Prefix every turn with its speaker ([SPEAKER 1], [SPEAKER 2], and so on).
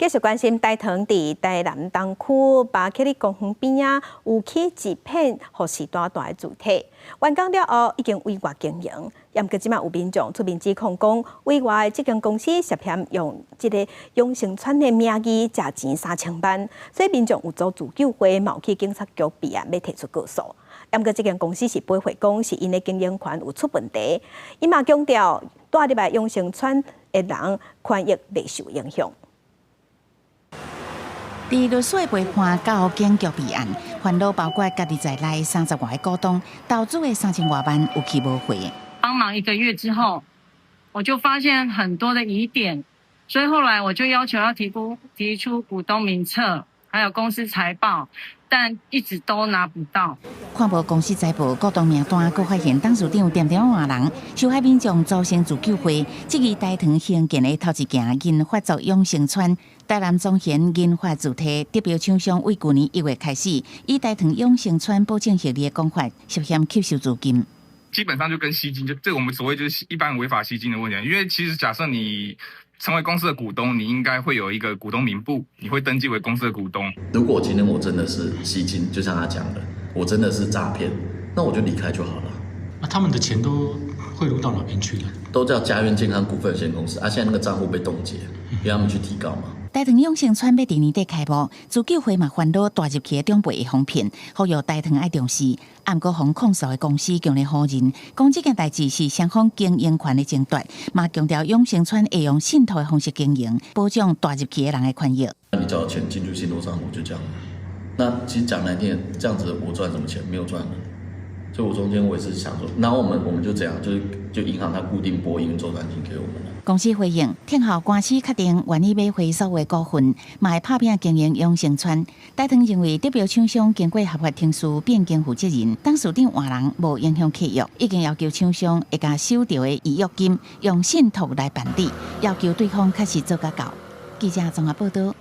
[SPEAKER 1] 继续关心大塘伫台南东区巴克利公园边啊，有起一片护士大大的主体，完工了后已经委外经营，也毋过即卖有民众出面指控讲，委外的这间公司涉嫌用这个永盛村的名义诈钱3000万，所以民众有组自救会，冒去警察局备案要提出告诉。也毋过这间公司是背回讲是因的经营权有出问题，伊嘛强调住入来永盛村的人权益未受影响。
[SPEAKER 2] 伫律师陪伴到警局备案，烦恼包括家己在内30外个股东，投资的3000多万有去无回。
[SPEAKER 3] 帮忙1个月之后，我就发现很多的疑点，所以后来我就要求要提出股东名册，还有公司财报，但一直都拿不到。
[SPEAKER 2] 看无公司财报、股东名单，佮发现董事长点点换人，受害民众组成自救会，即个大塘兴建的头一件银发族永盛村。 台南中贤银发主体得标厂商为去年1月开始，以大塘永盛村保证协议的讲法，涉嫌吸收资金。
[SPEAKER 4] 基本上就跟吸金，这我们所谓就是一般违法吸金的问题。因为其实假设你成为公司的股东，你应该会有一个股东名簿，你会登记为公司的股东。
[SPEAKER 5] 如果今天我真的是吸金，就像他讲的，我真的是诈骗，那我就离开就好了。
[SPEAKER 6] 那他们的钱都汇入到哪边去了？
[SPEAKER 5] 都叫家园健康股份有限公司啊，现在那个账户被冻结，让他们去提告嘛。
[SPEAKER 2] 大塘永盛村要伫年底开幕，自救会嘛烦恼大入去的长辈的风评，呼吁大塘爱重视。暗过防控诉的公司强烈否认，讲这件代志是双方经营权的争夺，嘛强调永盛村会用信托的方式经营，保障大入去的人的权益。
[SPEAKER 5] 那你交钱进去信托账户就这样。那其实讲难听点，这样子我赚什么钱？没有赚的。所以我中间我也是想说，然后我们就这样，就银行它固定拨营运周转金给我们了。
[SPEAKER 2] 公司回应，听候官司确定愿意买回所有股份，嘛会拍拼经营永盛村。大塘认为得标厂商经过合法程序变更负责人，董事长换人无影响契约，已经要求厂商会甲收到的违约金用信托来办理，要求对方确实做甲到。记者综合报道。